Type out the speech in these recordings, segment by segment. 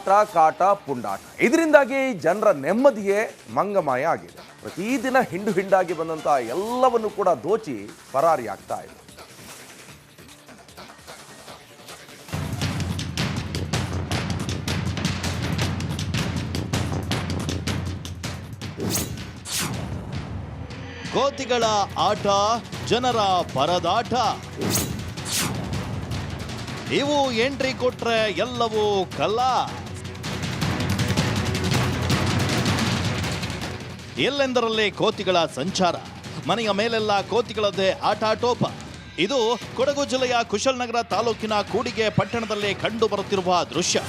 ಆಟ ಕಾಟ ಪುಂಡಾಟ ಇದರಿಂದಾಗಿ ಜನರ ನೆಮ್ಮದಿಯೇ ಮಂಗಮಾಯ ಆಗಿದೆ. ಪ್ರತಿದಿನ ಹಿಂಡು ಹಿಂಡಾಗಿ ಬಂದಂಥ ಎಲ್ಲವನ್ನು ಕೂಡ ದೋಚಿ ಪರಾರಿಯಾಗ್ತಾ ಇದೆ. ಕೋತಿಗಳ ಆಟ, ಜನರ ಪರದಾಟ. ಇವು ಎಂಟ್ರಿ ಕೊಟ್ರೆ ಎಲ್ಲವೂ ಕಲ್ಲ. ಎಲ್ಲೆಂದರಲ್ಲಿ ಕೋತಿಗಳ ಸಂಚಾರ. ಮನೆಯ ಮೇಲೆಲ್ಲ ಕೋತಿಗಳದ್ದೇ ಆಟಾಟೋಪ. ಇದು ಕೊಡಗು ಜಿಲ್ಲೆಯ ಕುಶಾಲನಗರ ತಾಲೂಕಿನ ಕೂಡಿಗೆ ಪಟ್ಟಣದಲ್ಲಿ ಕಂಡು ಬರುತ್ತಿರುವ ದೃಶ್ಯ.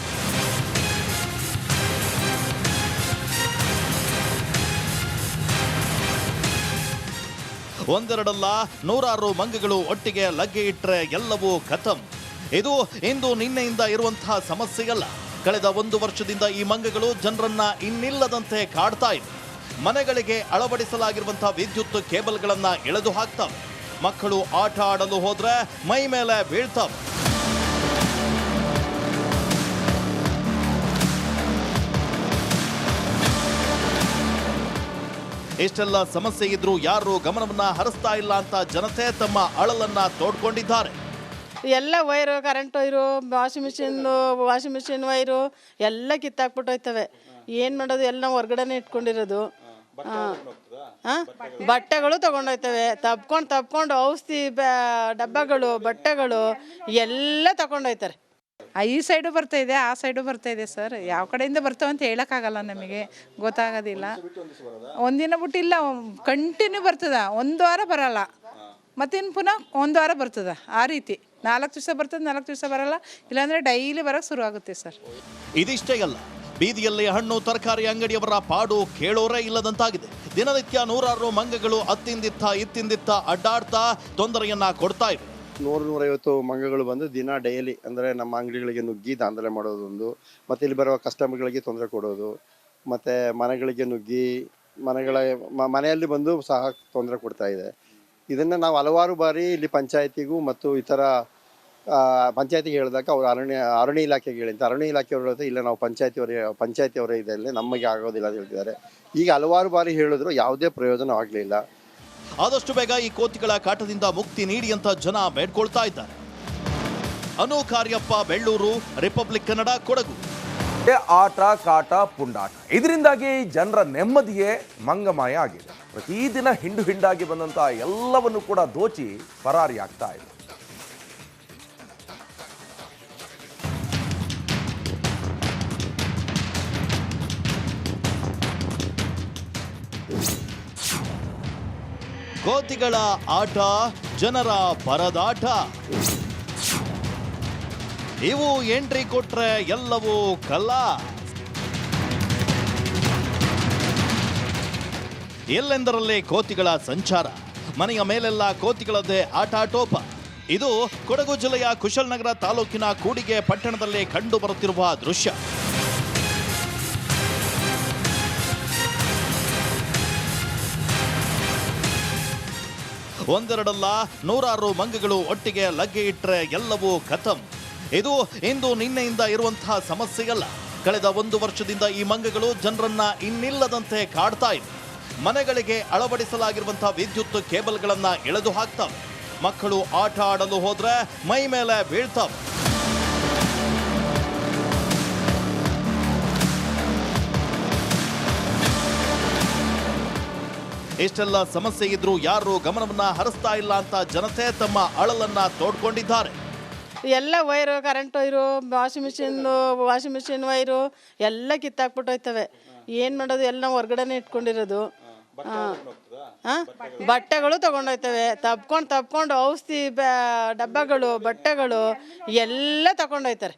ಒಂದೆರಡಲ್ಲ ನೂರಾರು ಮಂಗಗಳು ಒಟ್ಟಿಗೆ ಲಗ್ಗೆ ಇಟ್ಟರೆ ಎಲ್ಲವೂ ಖತಮ್. ಇದು ಇಂದು ನಿನ್ನೆಯಿಂದ ಇರುವಂತಹ ಸಮಸ್ಯೆಯಲ್ಲ. ಕಳೆದ 1 ವರ್ಷದಿಂದ ಈ ಮಂಗಗಳು ಜನರನ್ನ ಇನ್ನಿಲ್ಲದಂತೆ ಕಾಡ್ತಾ ಇವೆ. ಮನೆಗಳಿಗೆ ಅಳವಡಿಸಲಾಗಿರುವಂತಹ ವಿದ್ಯುತ್ ಕೇಬಲ್ಗಳನ್ನ ಎಳೆದು ಹಾಕ್ತವೆ. ಮಕ್ಕಳು ಆಟ ಆಡಲು ಹೋದ್ರೆ ಮೈ ಮೇಲೆ ಬೀಳ್ತವೆ. ಇಷ್ಟೆಲ್ಲ ಸಮಸ್ಯೆ ಇದ್ರೂ ಯಾರು ಗಮನವನ್ನ ಹರಿಸ್ತಾ ಇಲ್ಲ ಅಂತ ಜನತೆ ತಮ್ಮ ಅಳಲನ್ನ ತೋಡ್ಕೊಂಡಿದ್ದಾರೆ. ಎಲ್ಲ wire, current wire, washing machine wire ಎಲ್ಲ ಕಿತ್ತಾಕ್ಬಿಟ್ಟು ಹೋಯ್ತವೆ. ಏನು ಮಾಡೋದು, ಎಲ್ಲ ಹೊರ್ಗಡೆನೆ ಇಟ್ಕೊಂಡಿರೋದು. ಬಟ್ಟೆಗಳು ತಗೊಂಡೋಯ್ತವೆ. ತಪ್ಕೊಂಡು ಔಷಧಿ ಡಬ್ಬಗಳು, ಬಟ್ಟೆಗಳು ಎಲ್ಲ ತಗೊಂಡೋಯ್ತಾರೆ. ಈ ಸೈಡು ಬರ್ತಾ ಇದೆ, ಆ ಸೈಡು ಬರ್ತಾ ಇದೆ ಸರ್. ಯಾವ ಕಡೆಯಿಂದ ಬರ್ತಾವೆ ಅಂತ ಹೇಳೋಕ್ಕಾಗಲ್ಲ, ನಮಗೆ ಗೊತ್ತಾಗೋದಿಲ್ಲ. ಒಂದಿನ ಬಿಟ್ಟಿಲ್ಲ, ಕಂಟಿನ್ಯೂ ಬರ್ತದ. 1 ವಾರ ಬರಲ್ಲ, ಮತ್ತಿನ್ನು ಪುನಃ 1 ವಾರ ಬರ್ತದ. ಆ ರೀತಿ 4 ದಿವಸ ಬರ್ತದೆ, 4 ದಿವಸ ಬರಲ್ಲ. ಇಲ್ಲಾಂದರೆ ಡೈಲಿ ಬರೋಕ್ಕೆ ಶುರು ಆಗುತ್ತೆ ಸರ್. ಇದಿಷ್ಟೇ ಅಲ್ಲ, ಬೀದಿಯಲ್ಲಿ ಹಣ್ಣು ತರಕಾರಿ ಅಂಗಡಿಯವರ ಪಾಡು ಕೇಳೋರೇ ಇಲ್ಲದಂತಾಗಿದೆ. ದಿನನಿತ್ಯ ನೂರಾರು ಮಂಗಗಳು ಇತ್ತಿಂದಿತ್ತ ಅಡ್ಡಾಡ್ತಾ ತೊಂದರೆಯನ್ನ ಕೊಡ್ತಾ ಇವೆ. 100-150 ಮಂಗಗಳು ಬಂದು ದಿನ ಡೈಲಿ ಅಂದರೆ ನಮ್ಮ ಅಂಗಡಿಗಳಿಗೆ ನುಗ್ಗಿ ದಾಂಧಲೆ ಮಾಡೋದೊಂದು, ಮತ್ತು ಇಲ್ಲಿ ಬರುವ ಕಸ್ಟಮರ್ಗಳಿಗೆ ತೊಂದರೆ ಕೊಡೋದು, ಮತ್ತು ಮನೆಗಳಿಗೆ ನುಗ್ಗಿ ಮನೆಯಲ್ಲಿ ಬಂದು ಸಹ ತೊಂದರೆ ಕೊಡ್ತಾ ಇದೆ. ಇದನ್ನು ನಾವು ಹಲವಾರು ಬಾರಿ ಇಲ್ಲಿ ಪಂಚಾಯತಿಗೂ ಮತ್ತು ಇತರ ಪಂಚಾಯತಿಗೆ ಹೇಳಿದಾಗ ಅವರು ಅರಣ್ಯ ಇಲಾಖೆಗೆ ಹೇಳಿಂತ ಅರಣ್ಯ ಇಲಾಖೆಯವರು ಹೇಳ್ತಾರೆ ಇಲ್ಲ ನಾವು ಪಂಚಾಯತಿಯವರೇ ಇದೆಲ್ಲ ನಮಗೆ ಆಗೋದಿಲ್ಲ ಅಂತ ಹೇಳ್ತಿದ್ದಾರೆ. ಈಗ ಹಲವಾರು ಬಾರಿ ಹೇಳಿದ್ರು ಯಾವುದೇ ಪ್ರಯೋಜನ ಆಗಲಿಲ್ಲ. ಆದಷ್ಟು ಬೇಗ ಈ ಕೋತಿಗಳ ಕಾಟದಿಂದ ಮುಕ್ತಿ ನೀಡಿ ಅಂತ ಜನ ಬೇಡ್ಕೊಳ್ತಾ ಇದ್ದಾರೆ. ಅನು ಕಾರ್ಯಪ್ಪ, ಬೆಳ್ಳೂರು, ರಿಪಬ್ಲಿಕ್ ಕನ್ನಡ, ಕೊಡಗು. ಆಟ ಕಾಟ ಪುಂಡಾಟ ಇದರಿಂದಾಗಿ ಜನರ ನೆಮ್ಮದಿಯೇ ಮಂಗಮಾಯ ಆಗಿದೆ. ಪ್ರತಿದಿನ ಹಿಂಡು ಹಿಂಡಾಗಿ ಬಂದಂಥ ಎಲ್ಲವನ್ನು ಕೂಡ ದೋಚಿ ಪರಾರಿಯಾಗ್ತಾ ಇದೆ. ಕೋತಿಗಳ ಆಟ, ಜನರ ಪರದಾಟ. ಇವು ಎಂಟ್ರಿ ಕೊಟ್ರೆ ಎಲ್ಲವೂ ಕಲ್ಲ. ಎಲ್ಲೆಂದರಲ್ಲಿ ಕೋತಿಗಳ ಸಂಚಾರ. ಮನೆಯ ಮೇಲೆಲ್ಲ ಕೋತಿಗಳದ್ದೇ ಆಟಾಟೋಪ. ಇದು ಕೊಡಗು ಜಿಲ್ಲೆಯ ಕುಶಾಲನಗರ ತಾಲೂಕಿನ ಕೂಡಿಗೆ ಪಟ್ಟಣದಲ್ಲಿ ಕಂಡು ಬರುತ್ತಿರುವ ದೃಶ್ಯ. ಒಂದೆರಡಲ್ಲ ನೂರಾರು ಮಂಗಗಳು ಒಟ್ಟಿಗೆ ಲಗ್ಗೆ ಇಟ್ಟರೆ ಎಲ್ಲವೂ ಖತಮ್. ಇದು ಇಂದು ನಿನ್ನೆಯಿಂದ ಇರುವಂತಹ ಸಮಸ್ಯೆಯಲ್ಲ. ಕಳೆದ 1 ವರ್ಷದಿಂದ ಈ ಮಂಗಗಳು ಜನರನ್ನ ಇನ್ನಿಲ್ಲದಂತೆ ಕಾಡ್ತಾ ಇವೆ. ಮನೆಗಳಿಗೆ ಅಳವಡಿಸಲಾಗಿರುವಂತಹ ವಿದ್ಯುತ್ ಕೇಬಲ್ಗಳನ್ನ ಎಳೆದು ಹಾಕ್ತವೆ. ಮಕ್ಕಳು ಆಟ ಆಡಲು ಹೋದ್ರೆ ಮೈ ಮೇಲೆ ಬೀಳ್ತವೆ. ಇಷ್ಟೆಲ್ಲ ಸಮಸ್ಯೆ ಇದ್ರೂ ಯಾರು ಗಮನವನ್ನ ಹರಿಸ್ತಾ ಇಲ್ಲ ಅಂತ ಜನತೆ ತಮ್ಮ ಅಳಲನ್ನ ತೋಡ್ಕೊಂಡಿದ್ದಾರೆ. ಎಲ್ಲ wire, current wire, washing machine wire ಎಲ್ಲ ಕಿತ್ತಾಕ್ಬಿಟ್ಟು ಹೋಯ್ತವೆ. ಏನು ಮಾಡೋದು, ಎಲ್ಲ ಹೊರ್ಗಡೆನೆ ಇಟ್ಕೊಂಡಿರೋದು. ಬಟ್ಟೆಗಳು ತಗೊಂಡೋಯ್ತವೆ. ತಪ್ಕೊಂಡು ಔಷಧಿ ಡಬ್ಬಗಳು, ಬಟ್ಟೆಗಳು ಎಲ್ಲ ತಗೊಂಡೋಯ್ತಾರೆ.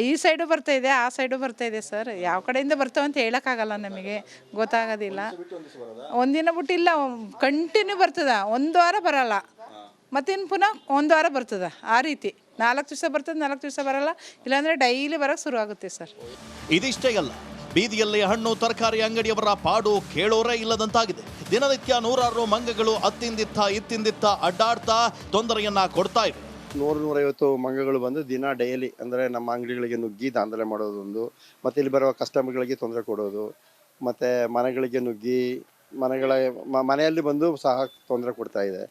ಈ ಸೈಡು ಬರ್ತಾ ಇದೆ, ಆ ಸೈಡು ಬರ್ತಾ ಇದೆ ಸರ್. ಯಾವ ಕಡೆಯಿಂದ ಬರ್ತಾವೆ ಅಂತ ಹೇಳೋಕ್ಕಾಗಲ್ಲ, ನಮಗೆ ಗೊತ್ತಾಗೋದಿಲ್ಲ. ಒಂದಿನ ಬಿಟ್ಟಿಲ್ಲ, ಕಂಟಿನ್ಯೂ ಬರ್ತದ. 1 ವಾರ ಬರಲ್ಲ, ಮತ್ತಿನ್ನು ಪುನಃ 1 ವಾರ ಬರ್ತದ. ಆ ರೀತಿ 4 ದಿವಸ ಬರ್ತದೆ, 4 ದಿವಸ ಬರಲ್ಲ. ಇಲ್ಲಾಂದರೆ ಡೈಲಿ ಬರೋಕ್ಕೆ ಶುರು ಆಗುತ್ತೆ ಸರ್. ಇದಿಷ್ಟೇ ಅಲ್ಲ, ಬೀದಿಯಲ್ಲಿ ಹಣ್ಣು ತರಕಾರಿ ಅಂಗಡಿಯವರ ಪಾಡು ಕೇಳೋರೇ ಇಲ್ಲದಂತಾಗಿದೆ. ದಿನನಿತ್ಯ ನೂರಾರು ಮಂಗಗಳು ಇತ್ತಿಂದಿತ್ತ ಅಡ್ಡಾಡ್ತಾ ತೊಂದರೆಯನ್ನ ಕೊಡ್ತಾ ಇವೆ. 100-150 ಮಂಗಗಳು ಬಂದು ದಿನ ಡೈಲಿ ಅಂದರೆ ನಮ್ಮ ಅಂಗಡಿಗಳಿಗೆ ನುಗ್ಗಿ ದಾಂಧಲೆ ಮಾಡೋದೊಂದು, ಮತ್ತು ಇಲ್ಲಿ ಬರುವ ಕಸ್ಟಮರ್ಗಳಿಗೆ ತೊಂದರೆ ಕೊಡೋದು, ಮತ್ತು ಮನೆಗಳಿಗೆ ನುಗ್ಗಿ ಮನೆಯಲ್ಲಿ ಬಂದು ಸಹ ತೊಂದರೆ ಕೊಡ್ತಾ ಇದೆ.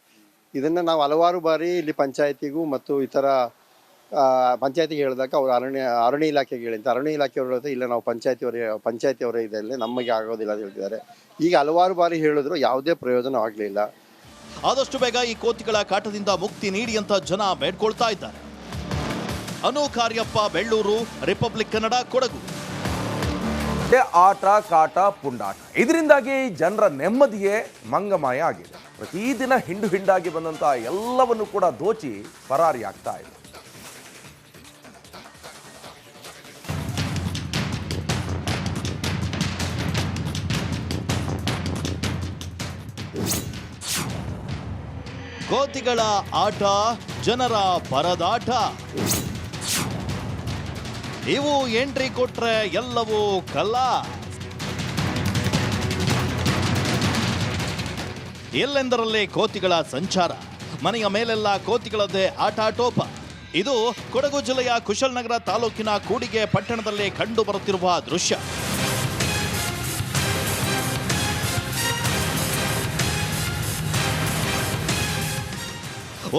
ಇದನ್ನು ನಾವು ಹಲವಾರು ಬಾರಿ ಇಲ್ಲಿ ಪಂಚಾಯತಿಗೂ ಮತ್ತು ಇತರ ಪಂಚಾಯತಿಗೆ ಹೇಳಿದಾಗ ಅವರು ಅರಣ್ಯ ಇಲಾಖೆಗೆ ಹೇಳಿಂತ ಅರಣ್ಯ ಇಲಾಖೆಯವರು ಹೇಳ್ತಾರೆ ಇಲ್ಲ ನಾವು ಪಂಚಾಯತಿಯವರೇ ಇದೆಲ್ಲ ನಮಗೆ ಆಗೋದಿಲ್ಲ ಅಂತ ಹೇಳ್ತಿದ್ದಾರೆ. ಈಗ ಹಲವಾರು ಬಾರಿ ಹೇಳಿದ್ರು ಯಾವುದೇ ಪ್ರಯೋಜನ ಆಗಲಿಲ್ಲ. ಆದಷ್ಟು ಬೇಗ ಈ ಕೋತಿಗಳ ಕಾಟದಿಂದ ಮುಕ್ತಿ ನೀಡಿ ಅಂತ ಜನ ಬೇಡ್ಕೊಳ್ತಾ ಇದ್ದಾರೆ. ಅನು ಕಾರ್ಯಪ್ಪ, ಬೆಳ್ಳೂರು, ರಿಪಬ್ಲಿಕ್ ಕನ್ನಡ, ಕೊಡಗು. ಆಟ ಕಾಟ ಪುಂಡಾಟ ಇದರಿಂದಾಗಿ ಜನರ ನೆಮ್ಮದಿಯೇ ಮಂಗಮಾಯ ಆಗಿದೆ. ಪ್ರತಿದಿನ ಹಿಂಡಾಗಿ ಬಂದಂತ ಎಲ್ಲವನ್ನು ಕೂಡ ದೋಚಿ ಪರಾರಿಯಾಗ್ತಾ ಇದೆ. ಕೋತಿಗಳ ಆಟ, ಜನರ ಪರದಾಟ. ಇವು ಎಂಟ್ರಿ ಕೊಟ್ರೆ ಎಲ್ಲವೂ ಕಲ್ಲ. ಎಲ್ಲೆಂದರಲ್ಲೇ ಕೋತಿಗಳ ಸಂಚಾರ. ಮನೆಯ ಮೇಲೆಲ್ಲ ಕೋತಿಗಳದ್ದೇ ಆಟಾಟೋಪ. ಇದು ಕೊಡಗು ಜಿಲ್ಲೆಯ ಕುಶಾಲನಗರ ತಾಲೂಕಿನ ಕೂಡಿಗೆ ಪಟ್ಟಣದಲ್ಲಿ ಕಂಡು ಬರುತ್ತಿರುವ ದೃಶ್ಯ.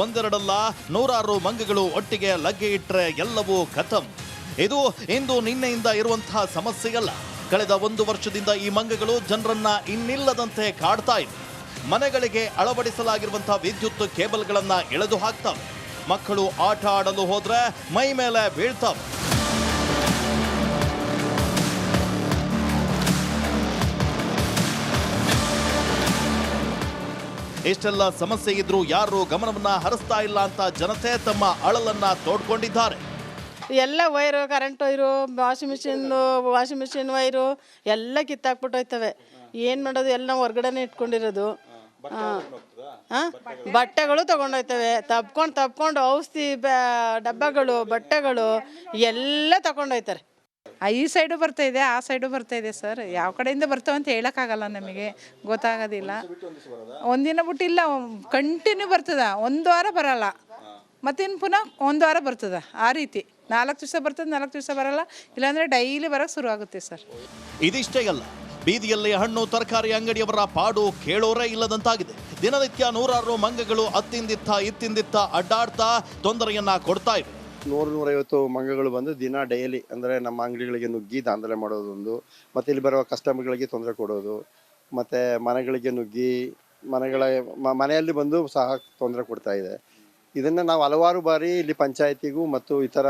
ಒಂದೆರಡಲ್ಲ, ನೂರಾರು ಮಂಗಗಳು ಒಟ್ಟಿಗೆ ಲಗ್ಗೆ ಇಟ್ಟರೆ ಎಲ್ಲವೂ ಖತಮ್. ಇದು ಇಂದು ನಿನ್ನೆಯಿಂದ ಇರುವಂತಹ ಸಮಸ್ಯೆಯಲ್ಲ. ಕಳೆದ 1 ವರ್ಷದಿಂದ ಈ ಮಂಗಗಳು ಜನರನ್ನ ಇನ್ನಿಲ್ಲದಂತೆ ಕಾಡ್ತಾ ಇವೆ. ಮನೆಗಳಿಗೆ ಅಳವಡಿಸಲಾಗಿರುವಂತಹ ವಿದ್ಯುತ್ ಕೇಬಲ್ಗಳನ್ನ ಎಳೆದು ಹಾಕ್ತವೆ. ಮಕ್ಕಳು ಆಟ ಆಡಲು ಹೋದ್ರೆ ಮೈ ಮೇಲೆ ಬೀಳ್ತವೆ. ಇಷ್ಟೆಲ್ಲ ಸಮಸ್ಯೆ ಇದ್ರೂ ಯಾರು ಗಮನವನ್ನ ಹರಿಸ್ತಾ ಇಲ್ಲ ಅಂತ ಜನತೆ ತಮ್ಮ ಅಳಲನ್ನ ತೋಡ್ಕೊಂಡಿದ್ದಾರೆ. ಎಲ್ಲ wire, current wire, washing machine wire ಎಲ್ಲ ಕಿತ್ತಾಕ್ಬಿಟ್ಟು ಹೋಯ್ತವೆ. ಏನು ಮಾಡೋದು, ಎಲ್ಲ ಹೊರ್ಗಡೆನೆ ಇಟ್ಕೊಂಡಿರೋದು. ಬಟ್ಟೆಗಳು ತಗೊಂಡೋಯ್ತವೆ. ತಪ್ಕೊಂಡು ಔಷಧಿ ಡಬ್ಬಗಳು, ಬಟ್ಟೆಗಳು ಎಲ್ಲ ತಗೊಂಡೋಯ್ತಾರೆ. ಈ ಸೈಡು ಬರ್ತಾ ಇದೆ, ಆ ಸೈಡು ಬರ್ತಾ ಇದೆ ಸರ್. ಯಾವ ಕಡೆಯಿಂದ ಬರ್ತಾವೆ ಅಂತ ಹೇಳೋಕ್ಕಾಗಲ್ಲ, ನಮಗೆ ಗೊತ್ತಾಗೋದಿಲ್ಲ. ಒಂದಿನ ಬಿಟ್ಟು ಇಲ್ಲ, ಕಂಟಿನ್ಯೂ ಬರ್ತದ. 1 ವಾರ ಬರಲ್ಲ, ಮತ್ತಿನ್ನು ಪುನಃ 1 ವಾರ ಬರ್ತದ. ಆ ರೀತಿ 4 ದಿವಸ ಬರ್ತದೆ, 4 ದಿವಸ ಬರಲ್ಲ. ಇಲ್ಲಾಂದರೆ ಡೈಲಿ ಬರೋಕ್ಕೆ ಶುರು ಆಗುತ್ತೆ ಸರ್. ಇದಿಷ್ಟೇ ಅಲ್ಲ, ಬೀದಿಯಲ್ಲಿ ಹಣ್ಣು ತರಕಾರಿ ಅಂಗಡಿಯವರ ಪಾಡು ಕೇಳೋರೇ ಇಲ್ಲದಂತಾಗಿದೆ. ದಿನನಿತ್ಯ ನೂರಾರು ಮಂಗಗಳು ಇತ್ತಿಂದಿತ್ತ ಅಡ್ಡಾಡ್ತಾ ತೊಂದರೆಯನ್ನ ಕೊಡ್ತಾ ಇವೆ. 100-150 ಮಂಗಗಳು ಬಂದು ದಿನ ಡೈಲಿ ಅಂದರೆ ನಮ್ಮ ಅಂಗಡಿಗಳಿಗೆ ನುಗ್ಗಿ ದಾಂಧಲೆ ಮಾಡೋದೊಂದು, ಮತ್ತು ಇಲ್ಲಿ ಬರುವ ಕಸ್ಟಮರ್ಗಳಿಗೆ ತೊಂದರೆ ಕೊಡೋದು, ಮತ್ತು ಮನೆಗಳಿಗೆ ನುಗ್ಗಿ ಮನೆಯಲ್ಲಿ ಬಂದು ಸಹ ತೊಂದರೆ ಕೊಡ್ತಾ ಇದೆ. ಇದನ್ನು ನಾವು ಹಲವಾರು ಬಾರಿ ಇಲ್ಲಿ ಪಂಚಾಯತಿಗೂ ಮತ್ತು ಇತರ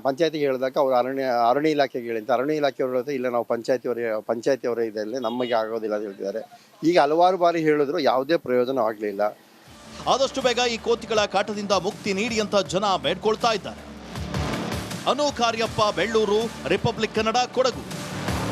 ಪಂಚಾಯತಿಗೆ ಹೇಳಿದಾಗ ಅವರು ಅರಣ್ಯ ಇಲಾಖೆಗೆ ಹೇಳಿಂತ ಅರಣ್ಯ ಇಲಾಖೆಯವರು ಹೇಳ್ತಾರೆ ಇಲ್ಲ ನಾವು ಪಂಚಾಯತಿಯವರೇ ಇದೆಲ್ಲ ನಮಗೆ ಆಗೋದಿಲ್ಲ ಅಂತ ಹೇಳ್ತಿದ್ದಾರೆ. ಈಗ ಹಲವಾರು ಬಾರಿ ಹೇಳಿದ್ರು ಯಾವುದೇ ಪ್ರಯೋಜನ ಆಗಲಿಲ್ಲ. ಆದಷ್ಟು ಬೇಗ ಈ ಕೋತಿಗಳ ಕಾಟದಿಂದ ಮುಕ್ತಿ ನೀಡಿ ಅಂತ ಜನ ಬೇಡ್ಕೊಳ್ತಾ ಇದ್ದಾರೆ. ಅನು ಕಾರ್ಯಪ್ಪ, ಬೆಳ್ಳೂರು, ರಿಪಬ್ಲಿಕ್ ಕನ್ನಡ, ಕೊಡಗು.